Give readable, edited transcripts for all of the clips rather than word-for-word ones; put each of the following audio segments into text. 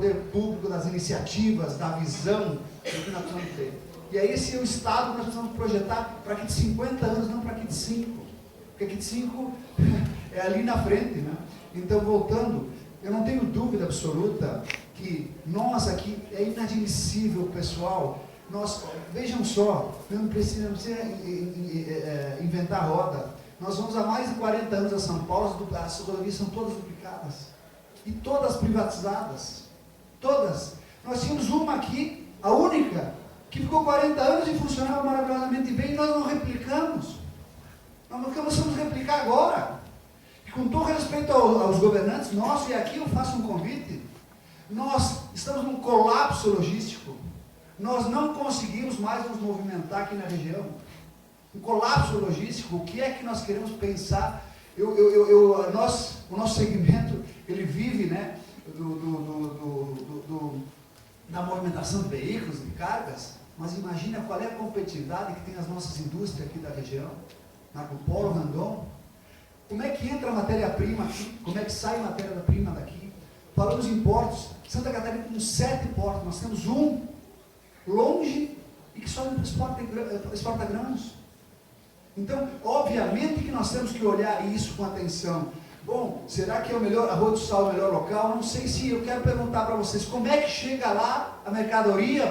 poder público, das iniciativas, da visão do que nós precisamos ter. E aí esse é o estado que nós precisamos projetar para aqui de 50 anos, não para aqui de 5. Porque aqui de 5 é ali na frente, né? Então, voltando, eu não tenho dúvida absoluta que nós aqui, é inadmissível, pessoal, nós, vejam só, não precisa inventar roda. Nós vamos há mais de 40 anos a São Paulo, as rodovias são todas duplicadas. E todas privatizadas. Todas. Nós tínhamos uma aqui, a única, que ficou 40 anos e funcionava maravilhosamente bem, e nós não replicamos. Nós não começamos a replicar agora. E com todo respeito aos governantes nossos, e aqui eu faço um convite, nós estamos num colapso logístico. Nós não conseguimos mais nos movimentar aqui na região. Um colapso logístico, o que é que nós queremos pensar? O nosso segmento, ele vive, né, da movimentação de veículos, de cargas, mas imagina qual é a competitividade que tem as nossas indústrias aqui da região, Marco Polo, Randon. Como é que entra a matéria-prima aqui? Como é que sai a matéria-prima daqui? Falamos em portos. Santa Catarina tem 7 portos, nós temos um longe e que só exporta grãos. Então, obviamente que nós temos que olhar isso com atenção. Bom, será que é o melhor, Arroio do Sal é o melhor local? Não sei se, eu quero perguntar para vocês, como é que chega lá a mercadoria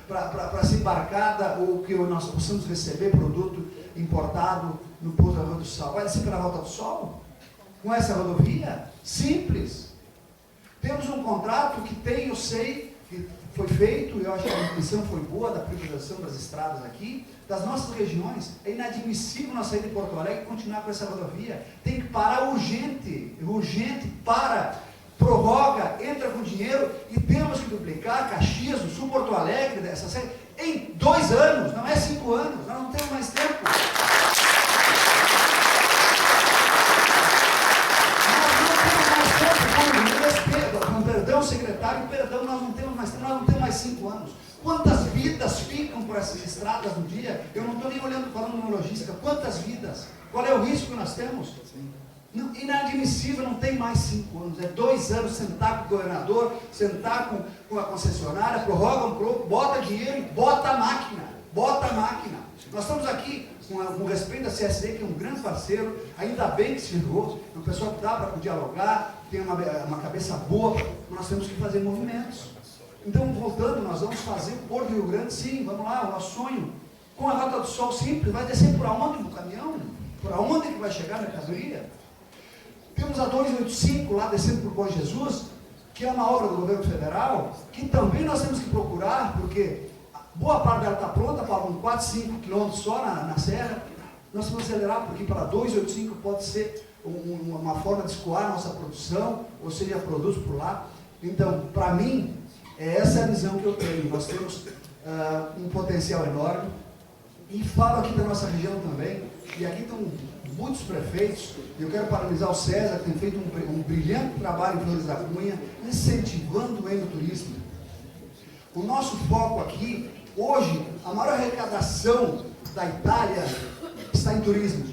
para ser embarcada, ou que nós possamos receber produto importado no Porto do Arroio do Sal? Vai descer pela Rota do Sol? Com essa rodovia? Simples. Temos um contrato que tem, eu sei, que foi feito, eu acho que a intenção foi boa, da privatização das estradas aqui, das nossas regiões. É inadmissível nós sair de Porto Alegre e continuar com essa rodovia. Tem que parar urgente, para, prorroga, entra com dinheiro e temos que duplicar Caxias, do Sul, Porto Alegre, dessa série, em 2 anos, não é 5 anos, nós não temos mais tempo. Perdão, secretário, perdão, nós não temos mais tempo, nós não temos mais 5 anos. Quantas vidas ficam por essas estradas no dia? Eu não estou nem olhando, falando na logística, quantas vidas? Qual é o risco que nós temos? Não, inadmissível, não tem mais 5 anos, é 2 anos sentar com o governador, sentar com a concessionária, prorroga um pouco, bota dinheiro e bota a máquina. Nós estamos aqui com respeito à CSD, que é um grande parceiro, ainda bem que se chegou, é um pessoal que dá para dialogar, tem uma cabeça boa, mas nós temos que fazer movimentos. Então, voltando, nós vamos fazer o Porto do Rio Grande, sim, vamos lá, o nosso sonho. Com a Rota do Sol simples, vai descer por aonde o caminhão? Por aonde que vai chegar a mercadoria? Temos a 285 lá descendo por Bom Jesus, que é uma obra do governo federal, que também nós temos que procurar, porque boa parte dela está pronta, para uns 4, 5 quilômetros só na serra. Nós vamos acelerar, porque para 285 pode ser uma forma de escoar a nossa produção, ou seja, produtos por lá. Então, para mim, essa é a visão que eu tenho. Nós temos um potencial enorme, e falo aqui da nossa região também, e aqui estão muitos prefeitos, e eu quero parabenizar o César, que tem feito um brilhante trabalho em Flores da Cunha, incentivando o enoturismo. O nosso foco aqui, hoje, a maior arrecadação da Itália está em turismo.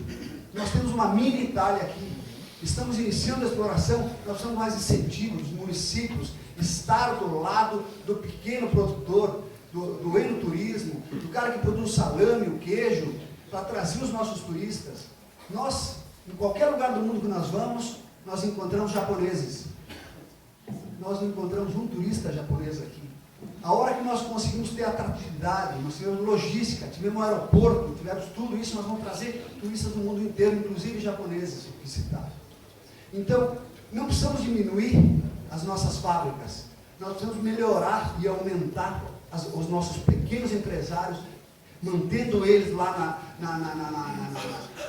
Nós temos uma mini Itália aqui. Estamos iniciando a exploração, nós precisamos mais incentivos dos municípios, estar do lado do pequeno produtor, do enoturismo, do cara que produz o salame, o queijo, para trazer os nossos turistas. Nós, em qualquer lugar do mundo que nós vamos, nós encontramos japoneses. Nós não encontramos um turista japonês aqui. A hora que nós conseguimos ter atratividade, nós tivemos logística, tivemos um aeroporto, tivemos tudo isso, nós vamos trazer turistas do mundo inteiro, inclusive japoneses, visitar. Então, não precisamos diminuir as nossas fábricas, nós precisamos melhorar e aumentar os nossos pequenos empresários, mantendo eles lá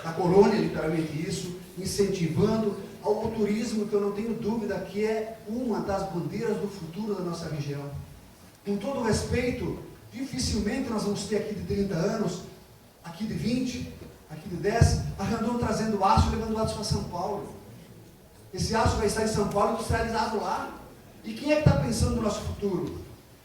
na colônia, literalmente isso, incentivando ao turismo, que eu não tenho dúvida que é uma das bandeiras do futuro da nossa região. Com todo respeito, dificilmente nós vamos ter aqui de 30 anos, aqui de 20, aqui de 10, a Randon trazendo aço e levando aço para São Paulo. Esse aço vai estar em São Paulo industrializado lá. E quem é que está pensando no nosso futuro?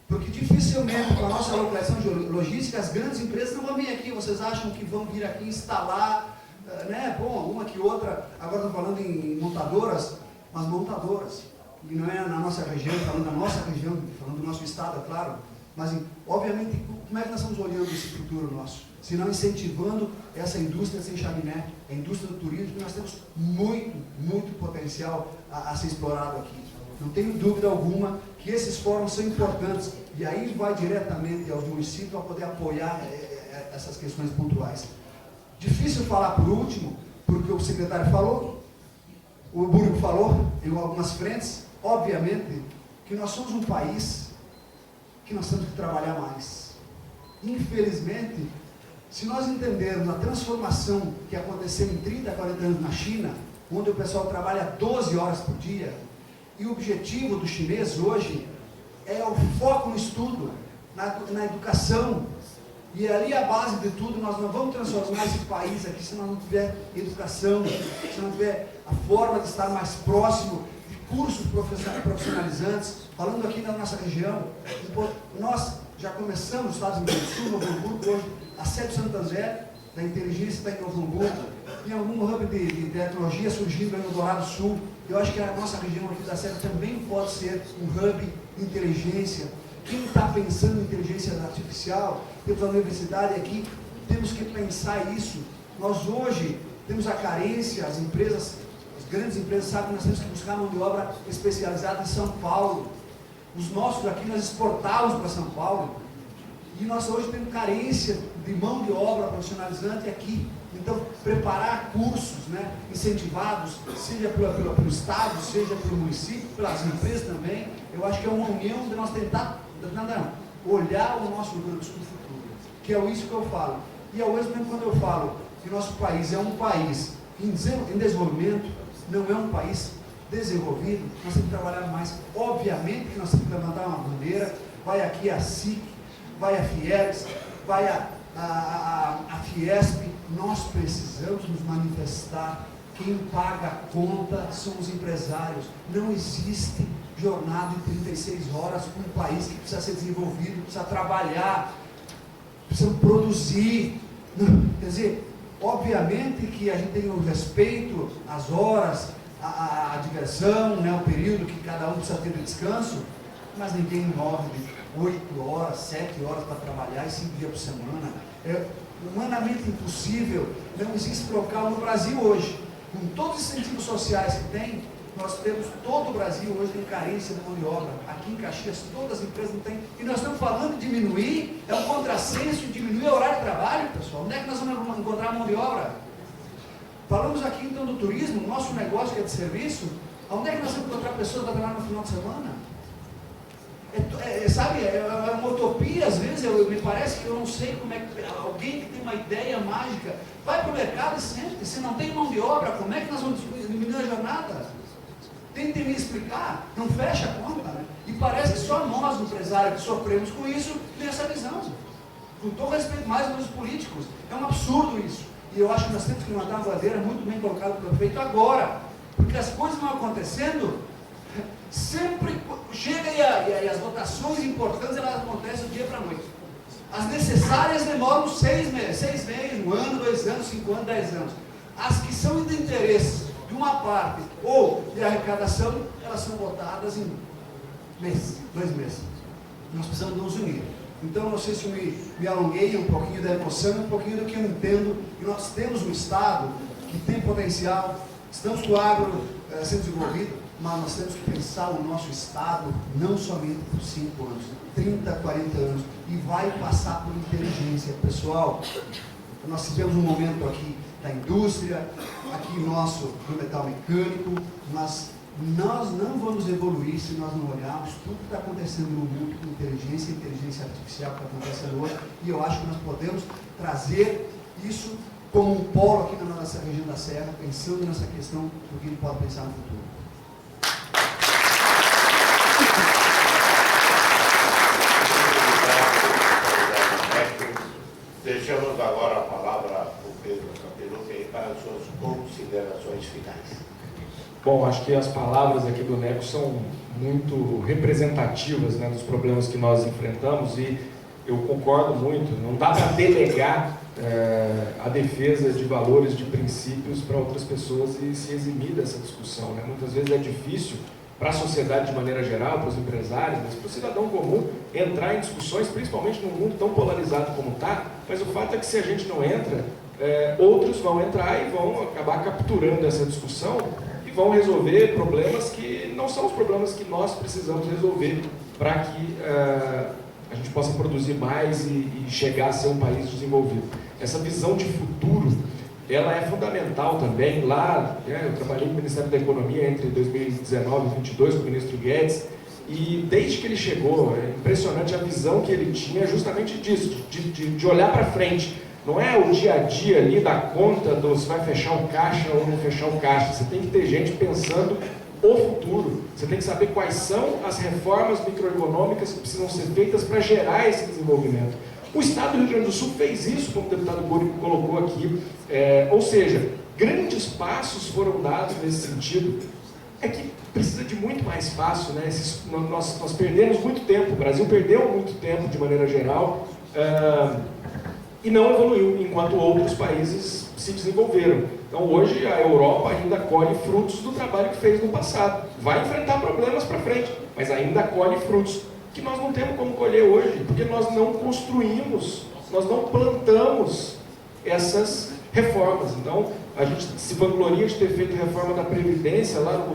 Porque dificilmente, com a nossa localização logística, as grandes empresas não vão vir aqui. Vocês acham que vão vir aqui instalar, né? Bom, uma que outra, agora estou falando em montadoras, mas montadoras. e não é na nossa região, falando da nossa região, falando do nosso estado, é claro, mas obviamente, como é que nós estamos olhando esse futuro nosso? Se não incentivando essa indústria sem chaminé, a indústria do turismo, que nós temos muito potencial a ser explorado aqui. Não tenho dúvida alguma que esses fóruns são importantes, e aí vai diretamente aos municípios para poder apoiar essas questões pontuais. Difícil falar por último, porque o secretário falou, o Burgo falou em algumas frentes, obviamente, que nós somos um país que nós temos que trabalhar mais. Infelizmente, se nós entendermos a transformação que aconteceu em 30, 40 anos na China, onde o pessoal trabalha 12 horas por dia, e o objetivo do chinês hoje é o foco no estudo, na educação, e ali a base de tudo. Nós não vamos transformar esse país aqui se nós não tiver educação, se não tiver a forma de estar mais próximo de cursos profissionalizantes. Falando aqui na nossa região, nós já começamos nos Estados Unidos do Sul, Novo Hamburgo, hoje a sede de Santander, da inteligência está em Novo Hamburgo, tem algum hub de tecnologia surgindo aí no Dourado Sul. Eu acho que a nossa região aqui da Serra também pode ser um hub de inteligência. Quem está pensando em inteligência artificial, temos a universidade aqui, temos que pensar isso. Nós hoje temos a carência, as empresas, as grandes empresas sabem que nós temos que buscar mão de obra especializada em São Paulo. Os nossos aqui nós exportávamos para São Paulo, e nós hoje temos carência de mão de obra profissionalizante aqui. Então, preparar cursos, né, incentivados, seja pelo Estado, seja pelo município, pelas empresas também, eu acho que é uma união de nós tentar olhar o nosso Rio Grande do Sul do futuro, que é isso que eu falo. E ao mesmo tempo, quando eu falo que nosso país é um país em desenvolvimento, não é um país desenvolvido, nós temos que trabalhar mais. Obviamente que nós temos que levantar uma bandeira, vai aqui a SIC, vai a Fieres, vai a Fiesp. Nós precisamos nos manifestar. Quem paga a conta são os empresários. Não existe jornada de 36 horas para um país que precisa ser desenvolvido, precisa trabalhar, precisa produzir. Quer dizer, obviamente que a gente tem o respeito às horas, a diversão, né, o período que cada um precisa ter de descanso, mas ninguém morre de 8 horas, 7 horas para trabalhar e 5 dias por semana. É humanamente impossível. Não existe local no Brasil hoje, com todos os incentivos sociais que tem. Nós temos, todo o Brasil hoje tem carência de mão de obra. Aqui em Caxias, todas as empresas não têm. E nós estamos falando de diminuir, é um contrassenso, diminuir o horário de trabalho, pessoal. Onde é que nós vamos encontrar mão de obra? Falamos aqui então do turismo, nosso negócio que é de serviço. Onde é que nós vamos encontrar pessoas para trabalhar no final de semana? Sabe, é uma utopia às vezes. Me parece que eu não sei como é que alguém que tem uma ideia mágica vai para o mercado e sente. Se não tem mão de obra, como é que nós vamos diminuir a jornada? Tentem me explicar, não fecha a conta, né? E parece que só nós, empresários, que sofremos com isso, tem essa visão. Com todo respeito mais dos políticos, é um absurdo isso. E eu acho que nós temos que levantar uma bandeira muito bem colocada pelo prefeito agora, porque as coisas vão acontecendo, sempre chega e as votações importantes elas acontecem do dia para a noite. As necessárias demoram 6 meses, 1 ano, 2 anos, 5 anos, 10 anos. As que são de interesse de uma parte ou de arrecadação, elas são votadas em meses, 2 meses. Nós precisamos nos unir. Então, não sei se me alonguei um pouquinho da emoção, um pouquinho do que eu entendo, que nós temos um Estado que tem potencial, estamos com o agro sendo desenvolvido, mas nós temos que pensar o nosso Estado não somente por 5 anos, 30, 40 anos, e vai passar por inteligência. Pessoal, nós tivemos um momento aqui da indústria, aqui nosso do metal mecânico, mas nós não vamos evoluir se nós não olharmos tudo que está acontecendo no mundo com inteligência artificial que está acontecendo hoje, e eu acho que nós podemos trazer isso como um polo aqui na nossa região da Serra, pensando nessa questão do que a gente pode pensar no futuro. Deixamos agora a palavra para o Pedro Campelucci para as suas considerações finais. Bom, acho que as palavras aqui do Neco são muito representativas, né, dos problemas que nós enfrentamos, e eu concordo muito. Não dá para delegar a defesa de valores, de princípios para outras pessoas e se eximir dessa discussão, né? Muitas vezes é difícil para a sociedade de maneira geral, para os empresários, mas para o cidadão comum entrar em discussões, principalmente num mundo tão polarizado como está. Mas o fato é que se a gente não entra, outros vão entrar e vão acabar capturando essa discussão e vão resolver problemas que não são os problemas que nós precisamos resolver para que a gente possa produzir mais e chegar a ser um país desenvolvido. Essa visão de futuro, ela é fundamental também. Lá, eu trabalhei no Ministério da Economia entre 2019 e 2022 com o ministro Guedes, e desde que ele chegou, é impressionante a visão que ele tinha justamente disso, de olhar para frente. Não é o dia a dia ali da conta do se vai fechar um caixa ou não fechar um caixa. Você tem que ter gente pensando o futuro. Você tem que saber quais são as reformas microeconômicas que precisam ser feitas para gerar esse desenvolvimento. O Estado do Rio Grande do Sul fez isso, como o deputado Borico colocou aqui, ou seja, grandes passos foram dados nesse sentido. É que precisa de muito mais passo, né? Nós perdemos muito tempo, o Brasil perdeu muito tempo de maneira geral, e não evoluiu, enquanto outros países se desenvolveram. Então hoje a Europa ainda colhe frutos do trabalho que fez no passado. Vai enfrentar problemas para frente, mas ainda colhe frutos que nós não temos como colher hoje, porque nós não construímos, nós não plantamos essas reformas. Então, a gente se vangloria de ter feito reforma da Previdência lá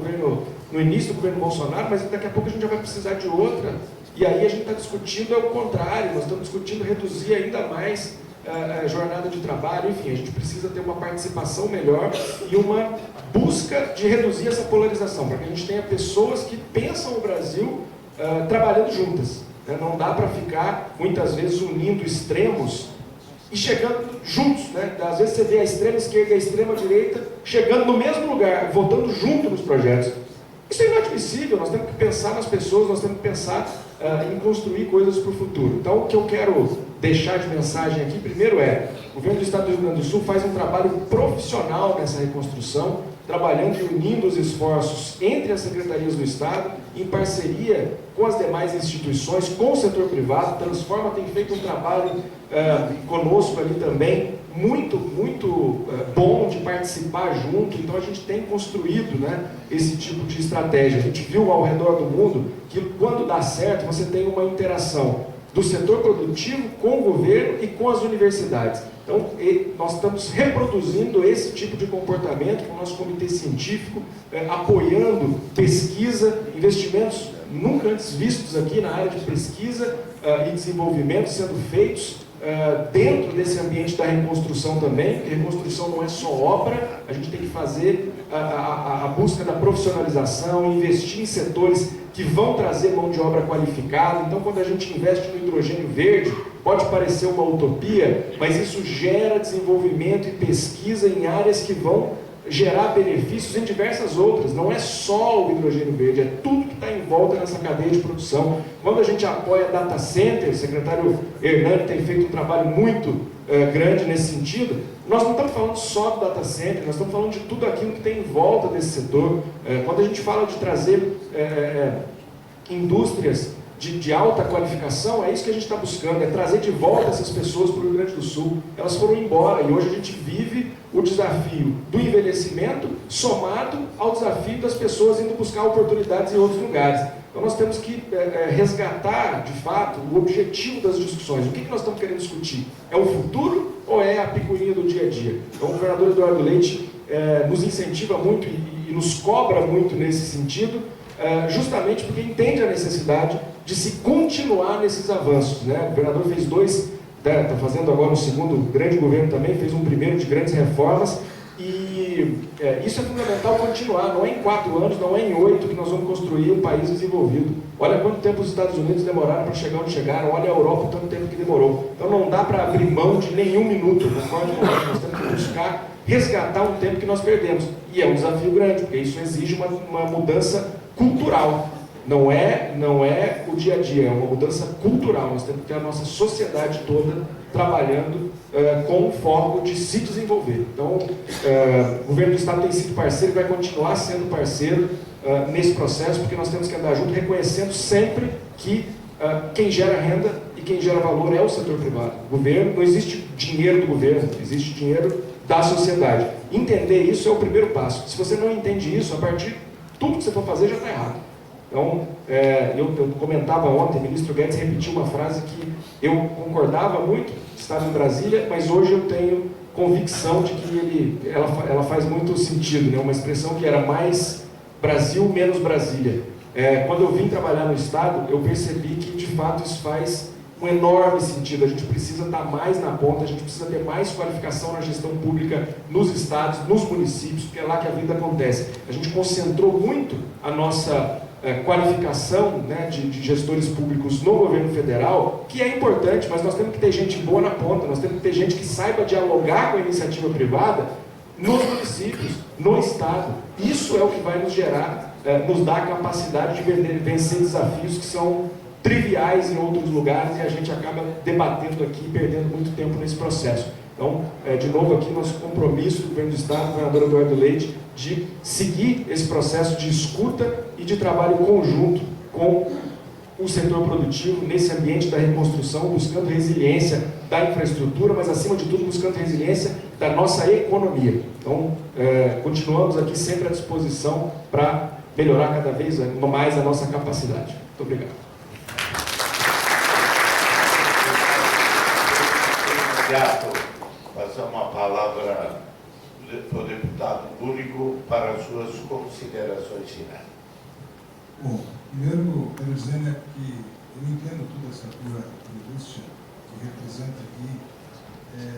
no início do governo Bolsonaro, mas daqui a pouco a gente já vai precisar de outra, e aí a gente está discutindo o contrário, nós estamos discutindo reduzir ainda mais a jornada de trabalho. Enfim, a gente precisa ter uma participação melhor e uma busca de reduzir essa polarização, para que a gente tenha pessoas que pensam o Brasil trabalhando juntas. Não dá para ficar, muitas vezes, unindo extremos e chegando juntos, né? Às vezes você vê a extrema esquerda e a extrema direita chegando no mesmo lugar, votando junto nos projetos. Isso é inadmissível. Nós temos que pensar nas pessoas, nós temos que pensar em construir coisas para o futuro. Então, o que eu quero deixar de mensagem aqui, primeiro o governo do Estado do Rio Grande do Sul faz um trabalho profissional nessa reconstrução, trabalhando e unindo os esforços entre as secretarias do Estado, em parceria com as demais instituições, com o setor privado. Transforma tem feito um trabalho conosco ali também, muito bom de participar junto. Então a gente tem construído, né, esse tipo de estratégia. A gente viu ao redor do mundo que quando dá certo, você tem uma interação do setor produtivo com o governo e com as universidades. Então, nós estamos reproduzindo esse tipo de comportamento com o nosso comitê científico, apoiando pesquisa, investimentos nunca antes vistos aqui na área de pesquisa e desenvolvimento sendo feitos dentro desse ambiente da reconstrução também, porque reconstrução não é só obra, a gente tem que fazer a busca da profissionalização, investir em setores que vão trazer mão de obra qualificada. Então, quando a gente investe no hidrogênio verde, pode parecer uma utopia, mas isso gera desenvolvimento e pesquisa em áreas que vão gerar benefícios em diversas outras. Não é só o hidrogênio verde, é tudo que está em volta nessa cadeia de produção. Quando a gente apoia data center, o secretário Hernani tem feito um trabalho muito grande nesse sentido. Nós não estamos falando só do data center, nós estamos falando de tudo aquilo que tem em volta desse setor. Quando a gente fala de trazer indústrias de alta qualificação, é isso que a gente está buscando, é trazer de volta essas pessoas para o Rio Grande do Sul. Elas foram embora e hoje a gente vive o desafio do envelhecimento somado ao desafio das pessoas indo buscar oportunidades em outros lugares. Então nós temos que resgatar, de fato, o objetivo das discussões. O que nós estamos querendo discutir? É o futuro ou é a picuinha do dia a dia? Então o governador Eduardo Leite nos incentiva muito e nos cobra muito nesse sentido, justamente porque entende a necessidade de se continuar nesses avanços, né? O governador fez dois, está fazendo agora um segundo grande governo também, fez um primeiro de grandes reformas, e isso é fundamental continuar. Não é em 4 anos, não é em 8 que nós vamos construir um país desenvolvido. Olha quanto tempo os Estados Unidos demoraram para chegar onde chegaram, olha a Europa o tanto tempo que demorou. Então não dá para abrir mão de nenhum minuto, concordo com isso. Nós temos que buscar resgatar um tempo que nós perdemos, e é um desafio grande, porque isso exige uma mudança cultural. Não é o dia a dia, é uma mudança cultural. Nós temos que ter a nossa sociedade toda trabalhando com o foco de se desenvolver. Então, o governo do Estado tem sido parceiro e vai continuar sendo parceiro nesse processo, porque nós temos que andar junto, reconhecendo sempre que quem gera renda e quem gera valor é o setor privado. O governo, não existe dinheiro do governo, existe dinheiro da sociedade. Entender isso é o primeiro passo. Se você não entende isso, a partir de tudo que você for fazer já está errado. Então, eu comentava ontem, o ministro Guedes repetiu uma frase que eu concordava muito, estava em Brasília, mas hoje eu tenho convicção de que ela faz muito sentido, né? Uma expressão que era mais Brasil, menos Brasília. Quando eu vim trabalhar no Estado, eu percebi que, de fato, isso faz um enorme sentido. A gente precisa estar mais na ponta, a gente precisa ter mais qualificação na gestão pública nos estados, nos municípios, porque é lá que a vida acontece. A gente concentrou muito a nossa qualificação, né, de gestores públicos no governo federal, que é importante, mas nós temos que ter gente boa na ponta, nós temos que ter gente que saiba dialogar com a iniciativa privada nos municípios, no estado. Isso é o que vai nos gerar, nos dar a capacidade de vencer desafios que são triviais em outros lugares e a gente acaba debatendo aqui e perdendo muito tempo nesse processo. Então, de novo aqui, nosso compromisso do governo do Estado, governador Eduardo Leite, de seguir esse processo de escuta e de trabalho conjunto com o setor produtivo nesse ambiente da reconstrução, buscando resiliência da infraestrutura, mas acima de tudo buscando resiliência da nossa economia. Então, continuamos aqui sempre à disposição para melhorar cada vez mais a nossa capacidade. Muito obrigado. Obrigado. Passar uma palavra para o deputado Único para as suas considerações finais. Bom, primeiro, quero dizer, né, que eu entendo toda essa tua indústria que representa aqui,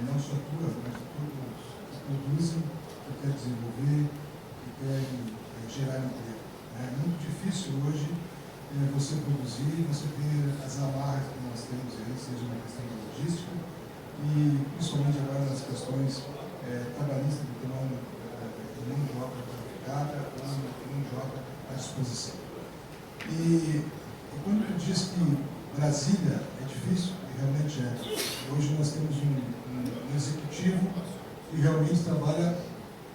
não só a tua, mas todos que produzem, que querem desenvolver, que querem gerar emprego. É muito difícil hoje você produzir, você ter as amarras que nós temos aí, seja na questão da logística, e principalmente agora nas questões trabalhistas, de ter mão de obra qualificada, mão de obra à disposição. E quando tu diz que Brasília é difícil, e realmente é, hoje nós temos um executivo que realmente trabalha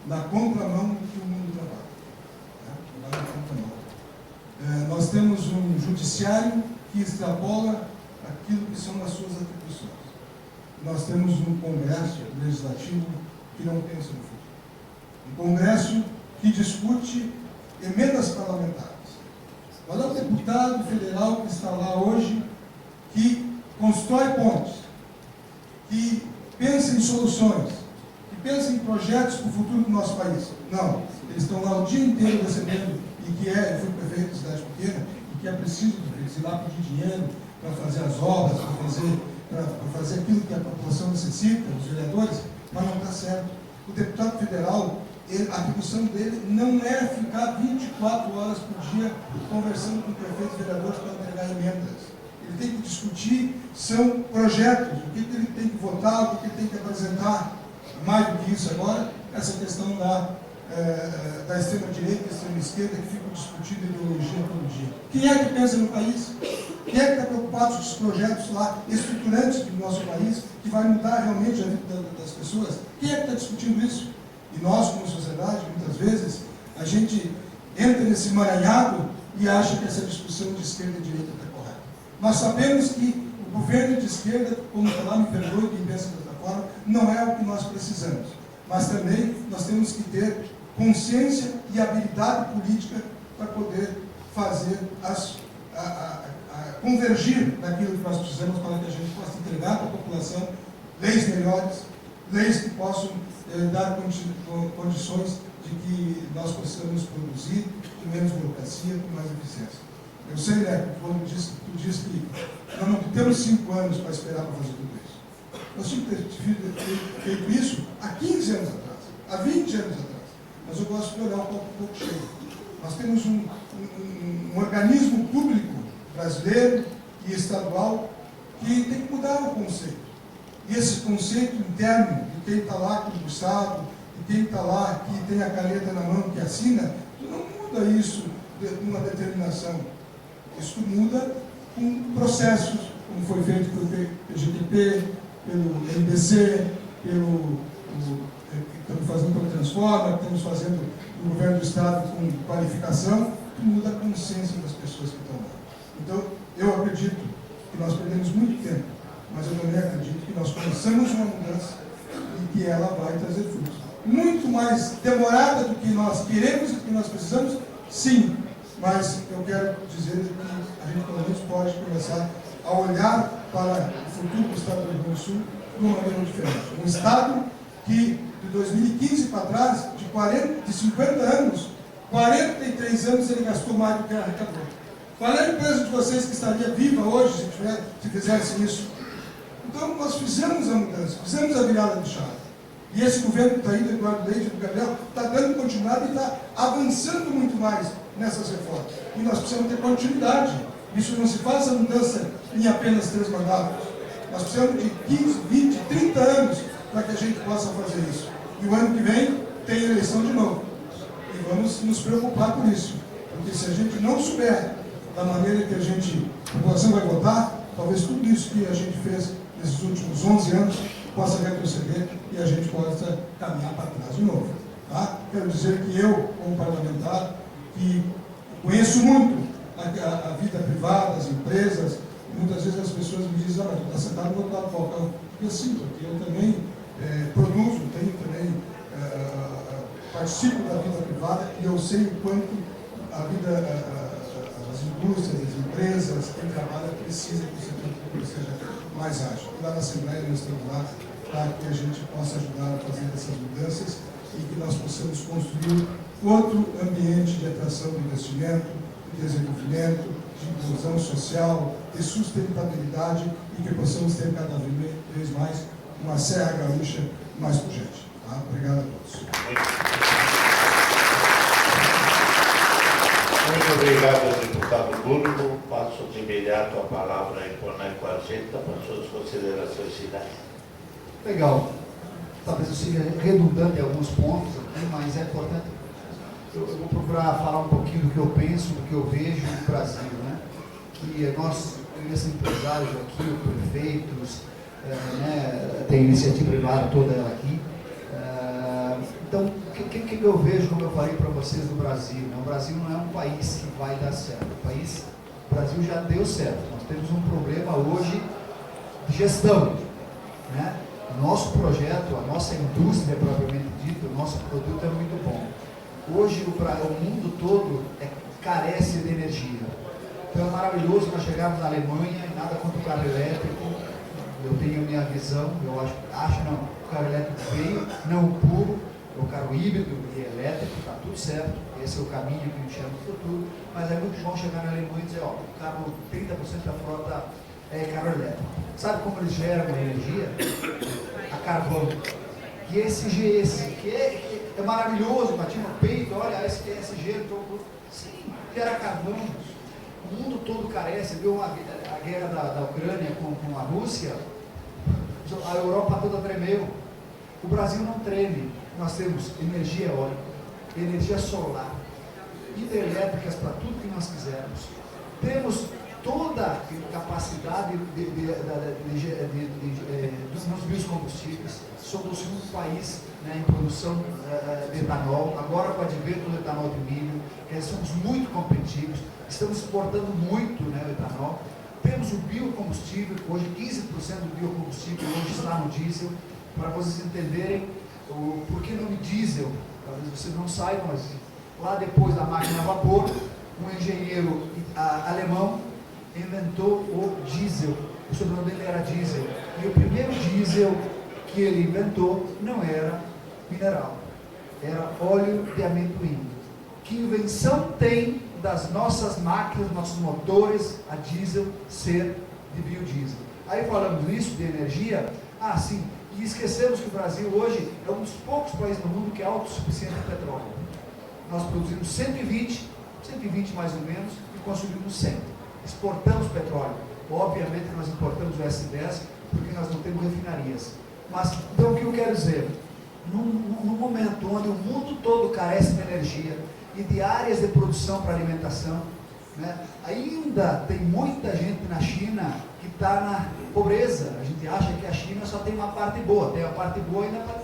na contramão do que o mundo trabalha. Trabalha na contramão. Nós temos um judiciário que extrapola aquilo que são as suas atribuições. Nós temos um Congresso legislativo que não pensa no futuro. Um Congresso que discute emendas parlamentares. Olha o deputado federal que está lá hoje, que constrói pontes, que pensa em soluções, que pensa em projetos para o futuro do nosso país. Não, eles estão lá o dia inteiro recebendo, e que eu fui prefeito de cidade pequena, e que é preciso ir lá pedir dinheiro para fazer as obras, para fazer aquilo que a população necessita, os vereadores, mas não está certo. O deputado federal, a atribuição dele não é ficar 24 horas por dia conversando com prefeitos e vereadores para entregar emendas. Ele tem que discutir, são projetos, o que ele tem que votar, o que ele tem que apresentar. Mais do que isso agora, essa questão da extrema-direita e extrema-esquerda que ficam discutindo ideologia todo dia. Quem é que pensa no país? Quem é que está preocupado com os projetos lá estruturantes do nosso país, que vai mudar realmente a vida das pessoas? Quem é que está discutindo isso? E nós, como sociedade, muitas vezes, a gente entra nesse emaranhado e acha que essa discussão de esquerda e direita está correta. Nós sabemos que o governo de esquerda, como está lá, me perdoe quem pensa de outra forma, não é o que nós precisamos. Mas também nós temos que ter consciência e habilidade política para poder fazer convergir naquilo que nós precisamos para que a gente possa entregar para a população leis melhores, leis que possam dar condições de que nós possamos produzir com menos burocracia, com mais eficiência. Eu sei, né, quando tu diz que nós não temos 5 anos para esperar para fazer tudo isso. Nós tínhamos que ter feito isso há 15 anos atrás, há 20 anos atrás. Mas eu gosto de olhar um pouco cheio. Nós temos um organismo público brasileiro e estadual que tem que mudar o conceito. E esse conceito interno de quem está lá concursado, de quem está lá que tem a caneta na mão, que assina, tu não muda isso com uma determinação. Isso muda com processos, como foi feito pelo PGTP, pelo MDC, estamos fazendo pelo Transforma, estamos fazendo no governo do Estado com qualificação, que muda a consciência das pessoas que estão lá. Então, eu acredito que nós perdemos muito tempo, mas eu também acredito que nós começamos uma mudança e que ela vai trazer frutos. Muito mais demorada do que nós queremos e do que nós precisamos, sim, mas eu quero dizer que a gente pelo menos pode começar a olhar para o futuro do Estado do Rio Grande do Sul de uma maneira diferente. Um Estado que, de 2015 para trás, de 50 anos, 43 anos ele gastou mais do que arrecadou. Qual é a empresa de vocês que estaria viva hoje se fizesse isso? Então, nós fizemos a mudança, fizemos a virada de chave. E esse governo que está aí, do Eduardo Leite e do Gabriel, está dando continuidade e está avançando muito mais nessas reformas. E nós precisamos ter continuidade. Isso não se faz a mudança em apenas 3 mandatos. Nós precisamos de 15, 20, 30 anos para que a gente possa fazer isso. E o ano que vem tem eleição de novo. E vamos nos preocupar com isso. Porque se a gente não souber da maneira que a população vai votar, talvez tudo isso que a gente fez nesses últimos 11 anos possa retroceder e a gente possa caminhar para trás de novo. Tá? Quero dizer que eu, como parlamentar, que conheço muito a vida privada, as empresas, muitas vezes as pessoas me dizem, mas tu está sentado no outro lado do balcão. E assim, porque eu também produzo, participo da vida privada e eu sei o quanto a vida, as indústrias, as empresas, quem trabalha precisa que o setor público seja mais ágil. Lá na Assembleia nós estamos lá para que a gente possa ajudar a fazer essas mudanças e que nós possamos construir outro ambiente de atração de investimento, de desenvolvimento, de inclusão social, de sustentabilidade e que possamos ter cada vez mais uma Serra Gaúcha mais pujante. Tá? Obrigado a todos. Muito obrigado, deputado Burgo. Passo de imediato a palavra a Coneco Argenta para suas considerações finais. Legal. Talvez eu seja redundante em alguns pontos, mas é importante. Eu vou procurar falar um pouquinho do que eu penso, do que eu vejo no Brasil, né? Que nós, esses empresários aqui, prefeitos, tem iniciativa privada toda ela aqui. Então, o que eu vejo, como eu falei para vocês, no Brasil? Né? O Brasil não é um país que vai dar certo. O Brasil já deu certo. Nós temos um problema hoje de gestão, né? O nosso projeto, a nossa indústria propriamente dita, o nosso produto é muito bom. Hoje o mundo todo carece de energia. Então é maravilhoso nós chegarmos na Alemanha, nada contra o carro elétrico, eu tenho a minha visão, eu acho não, o carro elétrico veio, não o puro, o carro híbrido e elétrico, está tudo certo, esse é o caminho que a gente chama de futuro, mas é muito bom chegar na Alemanha e dizer, ó, o carro, 30% da frota é carro elétrico. Sabe como eles geram a energia? A carvão. E ESG, que é maravilhoso, batia no peito, olha, esse ESG, sim, gera carvão. O mundo todo carece, viu a guerra da Ucrânia com a Rússia, a Europa toda tremeu. O Brasil não treme. Nós temos energia eólica, energia solar, hidrelétricas para tudo que nós quisermos. Temos toda a capacidade dos biocombustíveis. Somos o segundo país, né, em produção de etanol, agora com o advento do etanol de milho, somos muito competitivos, estamos exportando muito, né, o etanol. Temos o biocombustível, hoje 15% do biocombustível hoje está no diesel, para vocês entenderem por que nome diesel, talvez vocês não saibam, mas lá depois da máquina a vapor, um engenheiro alemão inventou o diesel, o sobrenome dele era diesel, e o primeiro diesel que ele inventou não era mineral, era óleo de amendoim. Que invenção tem das nossas máquinas, nossos motores a diesel ser de biodiesel? Aí falamos nisso, de energia, sim, e esquecemos que o Brasil hoje é um dos poucos países do mundo que é autossuficiente em petróleo. Nós produzimos 120 mais ou menos, e consumimos 100. Exportamos petróleo. Obviamente nós importamos o S10, porque nós não temos refinarias. Mas, então o que eu quero dizer? Num momento onde o mundo todo carece de energia e de áreas de produção para alimentação, né, ainda tem muita gente na China que está na pobreza. A gente acha que a China só tem uma parte boa, tem a parte boa ainda para...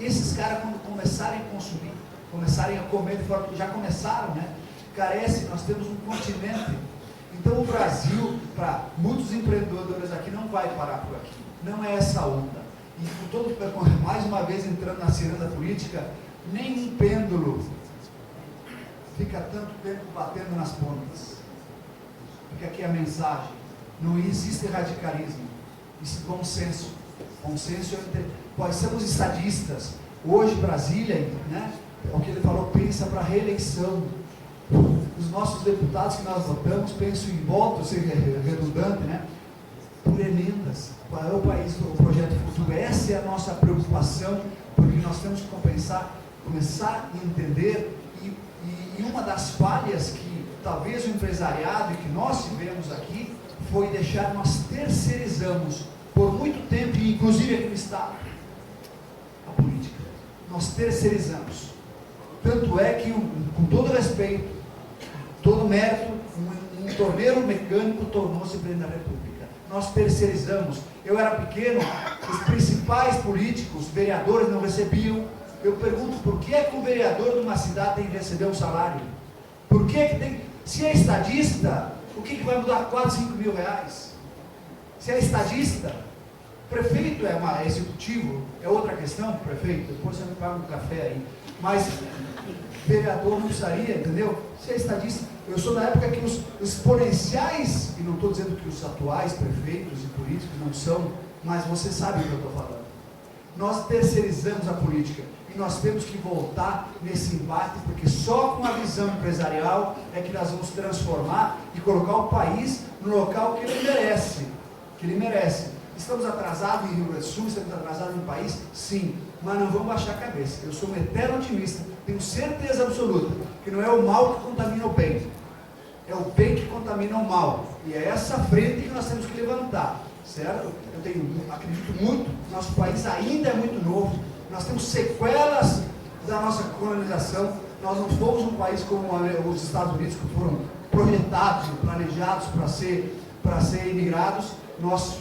Esses caras, quando começarem a consumir, começarem a comer de forma que já começaram, né, carece, nós temos um continente. Então o Brasil, para muitos empreendedores aqui, não vai parar por aqui, não é essa onda. E com todo, mais uma vez entrando na ciranda política, nem um pêndulo fica tanto tempo batendo nas pontas? Fica aqui a mensagem. Não existe radicalismo, existe bom senso. Bom senso nós somos estadistas. Hoje, Brasília, né, é o que ele falou, pensa para reeleição. Os nossos deputados que nós votamos pensam em voto, seja redundante, né, por emendas. Qual é o país, o projeto futuro? Essa é a nossa preocupação, porque nós temos que começar a entender, e uma das falhas que talvez o empresariado e que nós tivemos aqui, foi deixar, nós terceirizamos por muito tempo, inclusive aqui no Estado, a política. Nós terceirizamos. Tanto é que, com todo respeito, todo mérito, um torneiro mecânico tornou-se presidente da República. Nós terceirizamos. Eu era pequeno, os principais políticos, vereadores não recebiam. Eu pergunto, por que é que um vereador de uma cidade tem que receber um salário? Por que tem? Se é estadista, o que vai mudar 4, 5 mil reais? Se é estadista, prefeito é executivo, é outra questão, prefeito, depois você me paga um café aí. Mas vereador não precisaria, entendeu? Se é estadista, eu sou da época que os exponenciais, e não estou dizendo que os atuais prefeitos e políticos não são, mas você sabe o que eu estou falando. Nós terceirizamos a política. E nós temos que voltar nesse embate, porque só com a visão empresarial é que nós vamos transformar e colocar o país no local que ele merece. Que ele merece. Estamos atrasados em Rio Grande do Sul, estamos atrasados no país? Sim, mas não vamos baixar a cabeça. Eu sou um eterno otimista, tenho certeza absoluta que não é o mal que contamina o bem, é o bem que contamina o mal. E é essa frente que nós temos que levantar, certo? Eu acredito muito, nosso país ainda é muito novo. Nós temos sequelas da nossa colonização. Nós não fomos um país como os Estados Unidos, que foram projetados, planejados para ser imigrados. Nós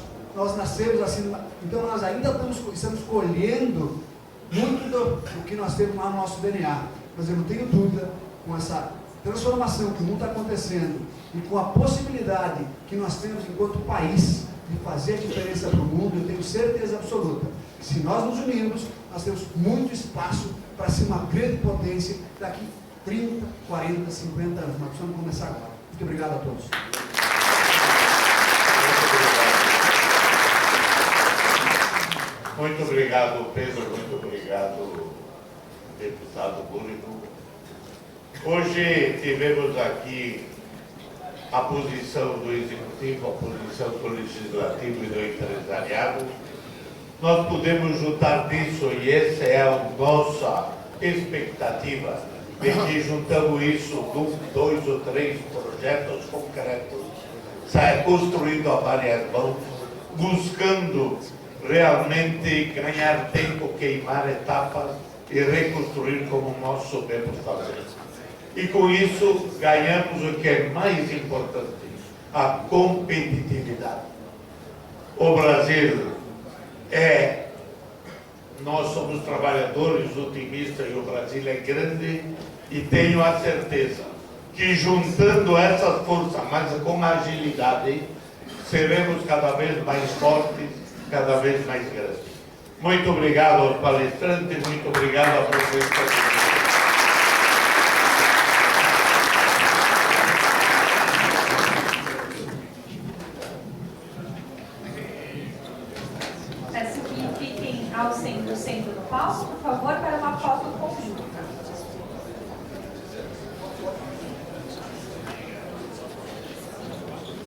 nascemos assim, então nós ainda estamos colhendo muito do que nós temos lá no nosso DNA. Mas eu não tenho dúvida, com essa transformação que o mundo está acontecendo e com a possibilidade que nós temos enquanto país de fazer a diferença para o mundo, eu tenho certeza absoluta. Se nós nos unirmos, nós temos muito espaço para ser uma grande potência daqui 30, 40, 50 anos. Nós precisamos começar agora. Muito obrigado a todos. Muito obrigado, Pedro. Muito obrigado, deputado Búrigo. Hoje tivemos aqui a posição do Executivo, a posição do Legislativo e do Empresariado. Nós podemos juntar disso, e essa é a nossa expectativa, de que juntamos isso com 2 ou 3 projetos concretos, construído a várias mãos, buscando realmente ganhar tempo, queimar etapas e reconstruir como nós soubemos fazer. E com isso ganhamos o que é mais importante, a competitividade. O Brasil nós somos trabalhadores, otimistas, e o Brasil é grande, e tenho a certeza que juntando essas forças, mas com agilidade, seremos cada vez mais fortes, cada vez mais grandes. Muito obrigado aos palestrantes, muito obrigado à professora. Peço que fiquem ao centro do palco, por favor, para uma foto conjunta.